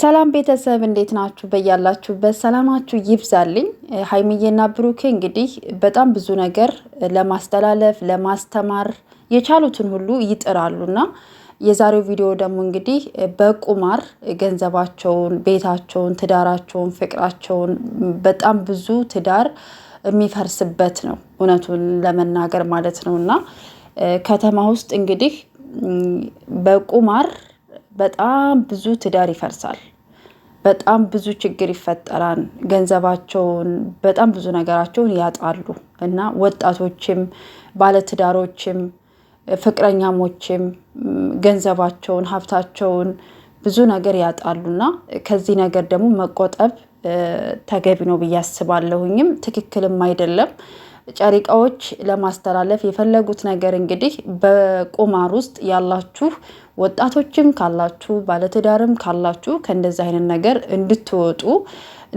ሰላም ቤተሰብ እንዴት ናችሁ? በያላችሁበት ሰላማችሁ ይብዛልኝ። ሀይሚዬና ብሩኬ እንግዲህ በጣም ብዙ ነገር ለማስተላለፍ ለማስተማር የቻሉትን ሁሉ ይጥራሉና የዛሬው ቪዲዮ ደግሞ እንግዲህ በቁማር ገንዘባቸውን፣ ቤታቸውን፣ ትዳራቸውን፣ ፍቅራቸውን በጣም ብዙ ትዳር የሚፈርስበት ነው እውነቱን ለመናገር ማለት ነውና ከተማ ውስጥ እንግዲህ በቁማር በጣም ብዙ ትዳር ይፈርሳል። በጣም ብዙ ችግር ይፈጠራል። ገንዘባቸውን በጣም ብዙ ነገራቸውን ያጣሉ እና ወጣቶችም ባለትዳሮችም ፍቅረኛሞችም ገንዘባቸውን ሀብታቸውን ብዙ ነገር ያጣሉና ከዚህ ነገር ደግሞ መቆጠብ ተገቢ ነው ብዬ አስባለሁኝም ትክክልም አይደለም። ጨሪቃዎች ለማስተላለፍ የፈለጉት ነገር እንግዲህ በቁማር ውስጥ ያላችሁ ወጣቶችም ካላችሁ ባለትዳርም ካላችሁ ከእንደዚህ አይነት ነገር እንድትወጡ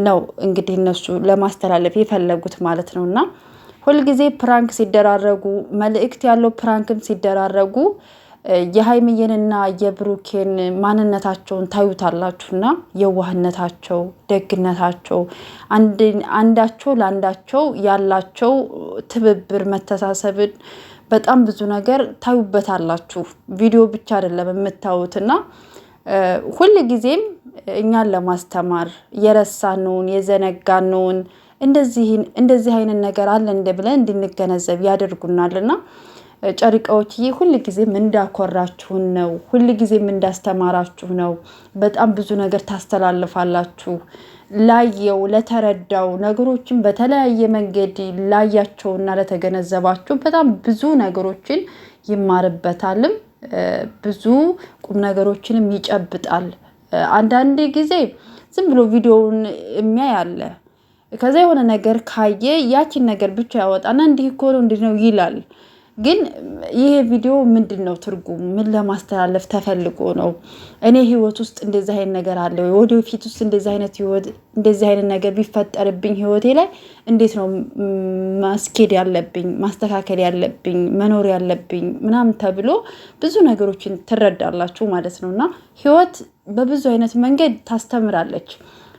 ነው እንግዲህ እነሱ ለማስተላለፍ የፈለጉት ማለት ነውና ሁልጊዜ ፕራንክ ሲደራረጉ መልእክት ያለው ፕራንክም ሲደራረጉ የሀይሚዬንና የብሩኬን ማንነታቸውን ታዩታላችሁና የዋህነታቸው ደግነታቸው አንዳቸው ለአንዳቸው ያላቸው ትብብር መተሳሰብን በጣም ብዙ ነገር ታዩበታላችሁ። ቪዲዮ ብቻ አይደለም የምታዩትና ሁልጊዜም እኛን ለማስተማር የረሳነውን የዘነጋነውን እንደዚህ አይነት ነገር አለ ብለን እንድንገነዘብ ያደርጉናልና ጨሪቃዎች ሁልጊዜም እንዳኮራችሁን ነው፣ ሁልጊዜም እንዳስተማራችሁ ነው። በጣም ብዙ ነገር ታስተላልፋላችሁ። ላየው ለተረዳው ነገሮችን በተለያየ መንገድ ላያቸውና ለተገነዘባችሁ በጣም ብዙ ነገሮችን ይማርበታልም ብዙ ቁም ነገሮችንም ይጨብጣል። አንዳንድ ጊዜ ዝም ብሎ ቪዲዮውን የሚያይ አለ። ከዛ የሆነ ነገር ካየ ያቺን ነገር ብቻ ያወጣና እንዲህ እኮ ነው እንዲህ ነው ይላል። ግን ይሄ ቪዲዮ ምንድነው ትርጉሙ? ምን ለማስተላለፍ ተፈልጎ ነው? እኔ ህይወት ውስጥ እንደዚህ አይነት ነገር አለ ወይ? ወደፊት ውስጥ እንደዚህ አይነት ነገር ቢፈጠርብኝ ህይወቴ ላይ እንዴት ነው ማስኬድ ያለብኝ ማስተካከል ያለብኝ መኖር ያለብኝ ምናምን ተብሎ ብዙ ነገሮችን ትረዳላችሁ ማለት ነውና ህይወት በብዙ አይነት መንገድ ታስተምራለች።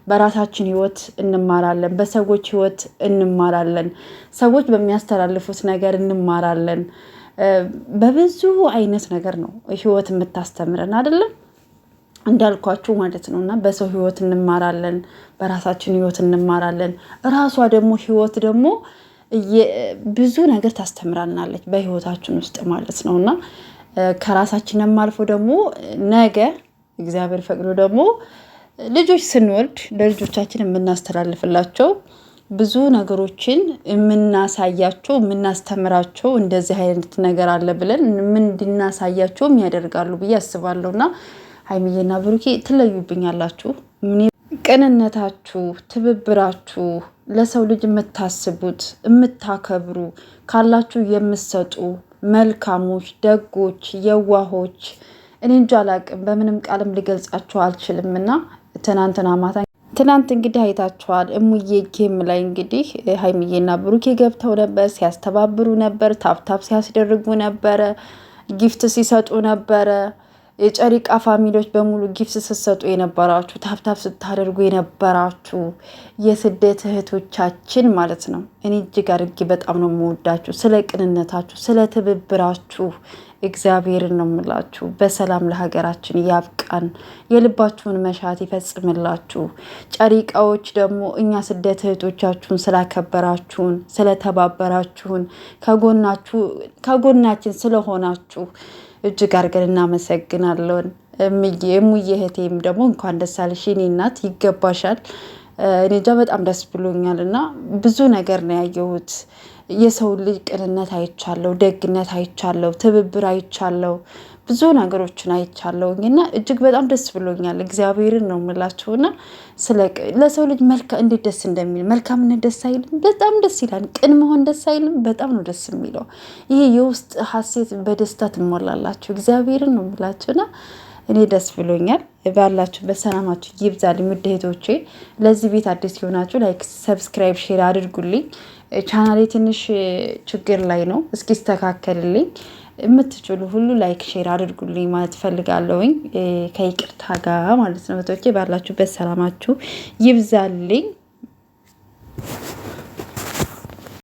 በራሳችን ህይወት እንማራለን፣ በሰዎች ህይወት እንማራለን፣ ሰዎች በሚያስተላልፉት ነገር እንማራለን። በብዙ አይነት ነገር ነው ህይወት የምታስተምረን አይደለም እንዳልኳችሁ ማለት ነውና በሰው ህይወት እንማራለን፣ በራሳችን ህይወት እንማራለን። ራሷ ደግሞ ህይወት ደግሞ ብዙ ነገር ታስተምራናለች በህይወታችን ውስጥ ማለት ነውና ከራሳችንም አልፎ ደግሞ ነገ እግዚአብሔር ፈቅዶ ደግሞ ልጆች ስንወልድ ለልጆቻችን የምናስተላልፍላቸው ብዙ ነገሮችን የምናሳያቸው የምናስተምራቸው እንደዚህ አይነት ነገር አለ ብለን እንድናሳያቸውም ያደርጋሉ ብዬ አስባለሁና ሀይሚዬና ብሩኬ ትለዩብኛላችሁ። ቅንነታችሁ፣ ትብብራችሁ፣ ለሰው ልጅ የምታስቡት የምታከብሩ ካላችሁ የምትሰጡ መልካሞች፣ ደጎች፣ የዋሆች እኔ እንጃ አላቅም በምንም ቃልም ሊገልጻችሁ አልችልምና ትናንት እንግዲህ አይታችኋል። እሙዬ ጌም ላይ እንግዲህ ሀይሚዬና ብሩኬ ገብተው ነበር፣ ሲያስተባብሩ ነበር፣ ታፕታፕ ሲያስደርጉ ነበረ፣ ጊፍት ሲሰጡ ነበረ። የጨሪቃ ፋሚሊዎች በሙሉ ጊፍት ስትሰጡ የነበራችሁ ታፕታፕ ስታደርጉ የነበራችሁ የስደት እህቶቻችን ማለት ነው። እኔ እጅግ አድርጌ በጣም ነው የምወዳችሁ። ስለ ቅንነታችሁ፣ ስለ ትብብራችሁ እግዚአብሔርን ነው የምላችሁ። በሰላም ለሀገራችን ያብቃን፣ የልባችሁን መሻት ይፈጽምላችሁ። ጨሪቃዎች ደግሞ እኛ ስደት እህቶቻችሁን ስላከበራችሁን፣ ስለተባበራችሁን፣ ከጎናችን ስለሆናችሁ እጅግ አድርገን እናመሰግናለን። እሙዬ እህቴም ደግሞ እንኳን ደስ አለሽ የኔ እናት፣ ይገባሻል። እኔ እንጃ በጣም ደስ ብሎኛል እና ብዙ ነገር ነው ያየሁት። የሰው ልጅ ቅንነት አይቻለሁ፣ ደግነት አይቻለሁ፣ ትብብር አይቻለሁ፣ ብዙ ነገሮችን አይቻለሁኝ እና እጅግ በጣም ደስ ብሎኛል። እግዚአብሔርን ነው የምላችሁና ለሰው ልጅ እንዴት ደስ እንደሚል መልካምነት ደስ አይልም? በጣም ደስ ይላል። ቅን መሆን ደስ አይልም? በጣም ነው ደስ የሚለው። ይሄ የውስጥ ሀሴት በደስታ ትሞላላችሁ። እግዚአብሔርን ነው የምላችሁና እኔ ደስ ብሎኛል። ባላችሁ በሰላማችሁ ይብዛልኝ ውድ እህቶቼ። ለዚህ ቤት አዲስ የሆናችሁ ላይክ፣ ሰብስክራይብ፣ ሼር አድርጉልኝ። ቻናሌ ትንሽ ችግር ላይ ነው፣ እስኪስተካከልልኝ የምትችሉ ሁሉ ላይክ ሼር አድርጉልኝ ማለት ፈልጋለሁኝ ከይቅርታ ጋር ማለት ነው። እህቶቼ ባላችሁበት ሰላማችሁ ይብዛልኝ።